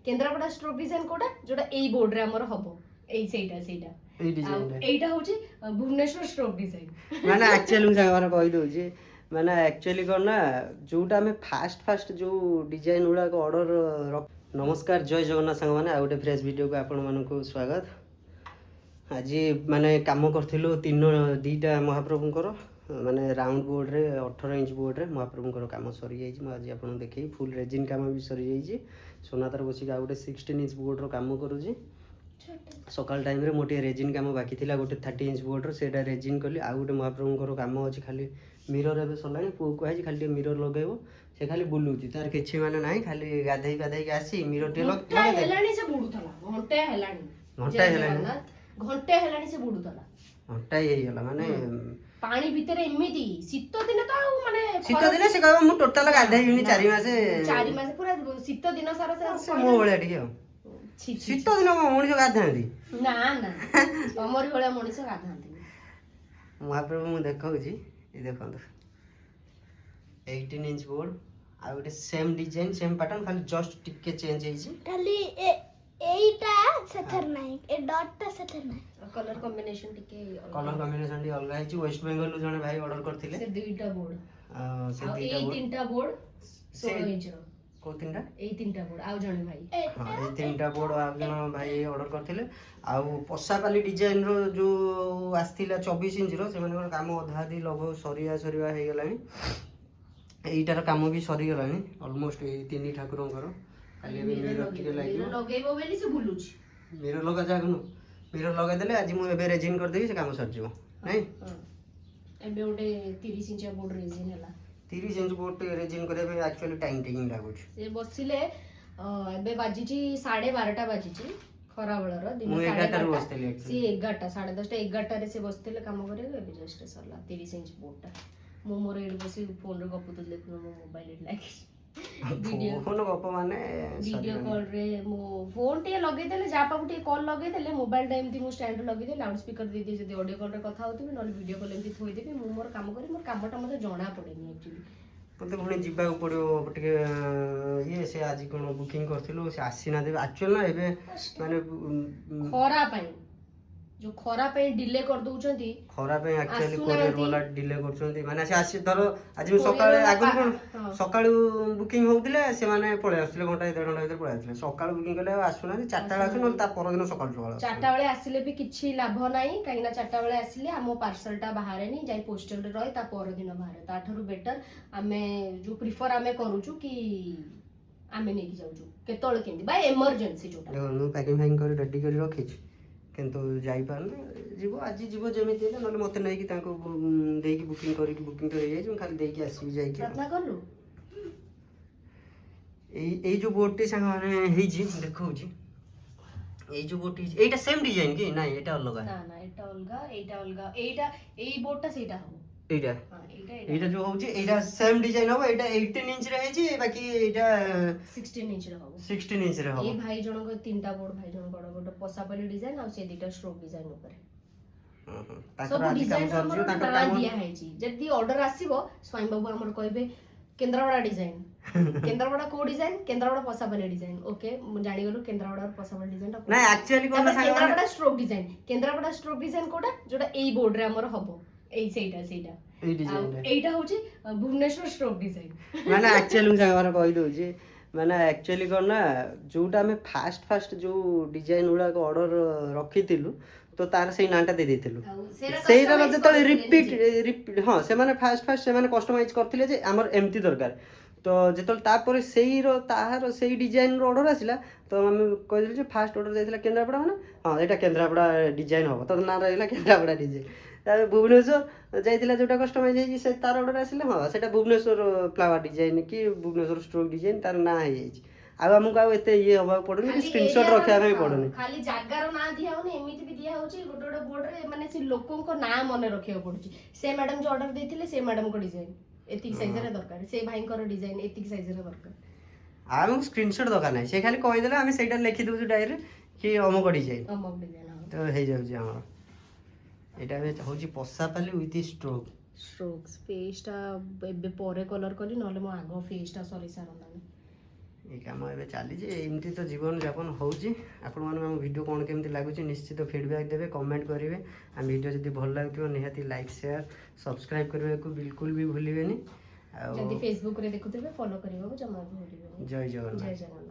Kendrapara stroke design Kota जोटा एई board रे हमर हबो एई सेटा सेटा एई डिजाइन एईटा होची भुवनेश्वर स्ट्रोक डिजाइन माने एक्चुअली मु सांग माने कहि दउची माने एक्चुअली कोन ना जोटा हमें फास्ट जो डिजाइन गुड़ा को ऑर्डर नमस्कार जय जगन्नाथ सांग माने आ गोटे फ्रेश वीडियो को आपण मानक स्वागत आज माने काम करथिलु तीन दीटा महाप्रभुंकर माने राउंड बोर्ड रे 18 इंच बोर्ड रे महाप्रभुंकर काम सरी जाई आज आपण देखि फुल रेजिन काम भी सरी जाई सोनातर बसी आ गोटे 16 इंच बोर्ड रो काम करूची सकाल टाइम रे मोटे रेजिन काम बाकी थिला गोटे 30 इंच बोर्ड रो सेटा रेजिन कली आ गोटे महाप्रभुंकर काम अछि खाली मिरर एबे सलाणी पु को आइ खाली मिरर लगेबो से खाली बुलुची तार किछि माने नाही खाली गाधई गाधई के आसी मिरर टे लग हेलाणी से बुडुथला घंटे हेलाणी से बुडुथला घंटा हे गेला माने पानी भीतर एमिति शीत दिन तो माने शीत दिन से कहबो मु टोटल गाधई बिनी 4 मासे पूरा शीत दिन सारा से मो बळे ठीक शीत दिन मनिष गाधांती ना ना तमरी भले मनिष गाधांती महाप्रभु मु देखौची ए देखंतु 18 इंच बोर्ड आ गोटे सेम डिजाइन सेम पैटर्न खाली जस्ट टिके चेंज हेची खाली एटा सेथर नाही ए डॉट ता सेथर नाही कलर कॉम्बिनेशन टिके अलगा हेची वेस्ट बेंगल जने भाई ऑर्डर करथिले से दुईटा बोर्ड से दुईटा बोर्ड तीनटा बोर्ड 16 इंच रो को तीनटा ए तीनटा बोर्ड आउ जने भाई हां ए तीनटा बोर्ड आ जने भाई ऑर्डर करथिले आ पसापाली डिजाइन रो जो आस्थिला 24 इंच रो से माने काम अधा दी लगो सरिया सरिया हे गेलानी एइटार काम भी सरी गेलानी ऑलमोस्ट ए तीन ठाकुरंकर खाली मिरर टिके लागियो लगेबो बेली से बुलुची मिरर लगा जागनु मिरर लगा देले आज मु एबे रेजिन कर देबी से काम सर जीवो नै एबे ओटे 30 इंच बोर्ड रेजिन हला 30 इंच बोर्ड रेजिन करे बे एक्चुअली टाइम टेकिंग लागुछ से बसिले एबे बाजीची 12:30 बाजीची खरा बेलर दिन 11 बसतेले सी 11 10:30 11 रे से बसतेले काम करे एबे जस्ट सरला 30 इंच बोर्डटा मु मोर एड बसी फोन रे गपुत देखनो मो मोबाइल एड लागी फोन गप माने वीडियो कॉल रे मो फोन टे लगे देले जा पाबु टे कॉल लगे देले मोबाइल टाइम थी मो स्टैंड लगे दे लाउड स्पीकर दे दे जदी ऑडियो कॉल रे कथा होतिबे नले वीडियो कॉल एमती थोई देबे मु मोर काम करी मोर कामटा मते जणा पड़ेनी एक्चुअली मते पुणी जीवा पड़ो टिके ये से आज कोन बुकिंग करथिलो से आसी ना देबे एक्चुअल ना एबे माने खरा पाई जो खरा पे डिले कर दउचंती खरा पे एक्चुअली कोरियर वाला डिले करचंती माने से आसी धरो आज सकाळ आगु कोन सकाळ बुकिंग होउतिले से माने पळे आसले घंटा 1.5 घंटा भीतर पळे आसले सकाळ बुकिंग कले आसुना 4टा बेला आसु न ता पर दिन सकाळ सकाळ 4टा बेले आसिले भी किछि लाभ नाही काइना 4टा बेले आसिले हमो पार्सलटा बाहरे नी जाई पोस्टल रे रही ता पर दिन बाहरे ता ठरु बेटर आमे जो प्रिफर आमे करूछु कि आमे नेकी जाउछु केतोळ केंदी बाय इमरजेंसी जोटा देखो नु पैकिंग फाइंग कर रेडी कर रखिछ किंतु जाई पारने जीवो आज जीवो जेमिति हेले नले मते नै कि ताको देकी बुकिंग करी कि बुकिंग तो हे जाई खाली देकी आसी जाई कि प्रार्थना करलु ए जो बोर्ड संग माने हे जी देखौ जी ए जो बोर्ड एटा सेम डिजाइन कि नाही एटा अलग ना ना एटा अलगा एटा एई बोर्डटा सेटा हो एटा हां एटा जो होउची एटा सेम डिजाइन हो एटा 18 इंच रे हे जी बाकी एटा 16 इंच रे हो 16 इंच रे हो ए भाई जण को तीनटा बोर्ड भाई जण बड़ बड़ पसापली डिजाइन आ से दीटा स्ट्रोक डिजाइन ऊपर सब डिजाइन हमर काम दिया है जी जदी ऑर्डर आसीबो स्वामी बाबू हमर कहबे केन्द्रापड़ा डिजाइन केन्द्रापड़ा को डिजाइन केन्द्रापड़ा पसापली डिजाइन ओके जानि गेलो केन्द्रापड़ा और पसापली डिजाइन ना एक्चुअली कोन केन्द्रापड़ा स्ट्रोक डिजाइन कोटा जोटा एई बोर्ड रे हमर हबो एई सेटा एई डिजाइन एटा होची भुवनेश्वर स्ट्रोक डिजाइन माने एक्चुअली सांग माने कहि दउची माने एक्चुअली कोन ना जोटा हमें फास्ट जो डिजाइन गुड़ा को ऑर्डर रखितिलु तो तार से नाटा दे देतिलु सेरा न जतले रिपीट हां से माने फास्ट से माने कस्टमाइज करथिले जे हमर एम्ति दरकार तो जेतले तापर सेही रो ताहार सेही डिजाइन रो ऑर्डर आसिला तो हम कहले जे फास्ट ऑर्डर जाइतिला केन्द्रापड़ा माने हां एटा केन्द्रापड़ा डिजाइन हो तो ना रहला केन्द्रापड़ा डिजाइन तार भुवनेश्वर जाइतिला जोटा कस्टमाइज हे से तार ऑर्डर आसिला हां सेटा भुवनेश्वर फ्लावर डिजाइन कि भुवनेश्वर स्ट्रोक डिजाइन तार ना हे जाई आ हमको आ एते ये होबा पड़ोनी कि स्क्रीनशॉट रखिया में पड़ोनी खाली जागार ना दिया होने एमिति भी दिया होची गोटे गोटे बोर्ड रे माने से लोकन को नाम मने रखिया पड़ुची से मैडम जो ऑर्डर देथिले से मैडम को डिजाइन एतिक साइज रे दरकार से भाई को डिजाइन एतिक साइज रे दरकार हम स्क्रीनशॉट दरकार नै से खाली कहि देला हम सेटा लिखि देउ डायरी कि अमक डिजाइन तो हे जाउ जी हमर एटा बे होची पसापाली विथ स्ट्रोक फेसटा एबे परे कलर कली नले मो आगो फेसटा सरी सारना এই কাମ ଏବେ ଚାଲିଛି ଏମିତି ତ ଜୀବନ ଯାପନ ହେଉଛି। ଆପଣମାନଙ୍କୁ ଆମ ଭିଡ଼ିଓ କ'ଣ କେମିତି ଲାଗୁଛି ନିଶ୍ଚିତ ଫିଡ଼ବ୍ୟାକ୍ ଦେବେ, କମେଣ୍ଟ କରିବେ। ଆମ ଭିଡ଼ିଓ ଯଦି ଭଲ ଲାଗୁଥିବ ନିହାତି ଲାଇକ୍ ସେୟାର ସବସ୍କ୍ରାଇବ୍ କରିବାକୁ ବିଲକୁଲ ବି ଭୁଲିବେନି। ଆଉ ଯଦି ଫେସବୁକରେ ଦେଖୁଥିବେ ଫଲୋ କରିବାକୁ ଜମା ବି ଭୁଲିବେନି। ଜୟ ଜଗନ୍ନାଥ। ଜୟ ଜଗନ୍ନାଥ।